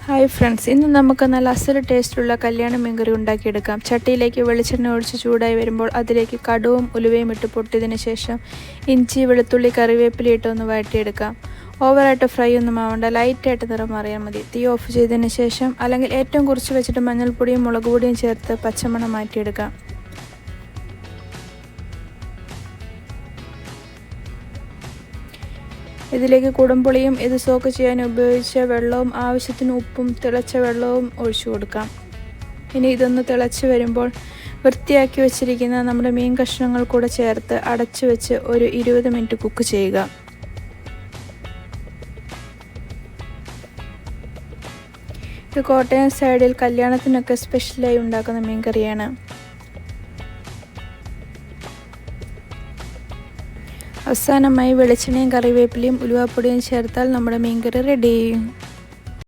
Hi friends, ഇന്ന് നമുക്ക് നല്ല അസൽ ടേസ്റ്റുള്ള കല്യാണ മീൻകറി ഉണ്ടാക്കിയെടുക്കാം. ചട്ടിയിലേക്ക് വെളിച്ചെണ്ണ ഒഴിച്ച് ചൂടായി വരുമ്പോൾ അതിലേക്ക് കടുവും ഉലുവയും ഇട്ട് പൊട്ടിയതിന് ശേഷം ഇഞ്ചി, വെളുത്തുള്ളി, കറിവേപ്പില ഇട്ട് ഒന്ന് വഴറ്റിയെടുക്കാം. ഓവറായിട്ട് ഫ്രൈ ഒന്നും ആവേണ്ട, ലൈറ്റായിട്ട് നിറം മാറിയാൽ മതി. തീ ഓഫ് ചെയ്തതിന് ശേഷം അല്ലെങ്കിൽ ഏറ്റവും കുറച്ച് വെച്ചിട്ട് മഞ്ഞൾപ്പൊടിയും മുളക് പൊടിയും ചേർത്ത് പച്ചമണം മാറ്റിയെടുക്കാം. ഇതിലേക്ക് കുടംപുളിയും ഇത് സോക്ക് ചെയ്യാൻ ഉപയോഗിച്ച വെള്ളവും ആവശ്യത്തിന് ഉപ്പും തിളച്ച വെള്ളവും ഒഴിച്ചു കൊടുക്കാം. ഇനി ഇതൊന്ന് തിളച്ച് വരുമ്പോൾ വൃത്തിയാക്കി വെച്ചിരിക്കുന്ന നമ്മുടെ മീൻ കഷ്ണങ്ങൾ കൂടെ ചേർത്ത് അടച്ചു വെച്ച് ഒരു 20 മിനിറ്റ് കുക്ക് ചെയ്യുക. ഇത് കോട്ടയം സൈഡിൽ കല്യാണത്തിനൊക്കെ സ്പെഷ്യലായി ഉണ്ടാക്കുന്ന മീൻ കറിയാണ്. അവസാനമായി വെളിച്ചെണ്ണയും കറിവേപ്പിലയും ഉലുവാപ്പൊടിയും ചേർത്താൽ നമ്മുടെ മീൻകറി റെഡി.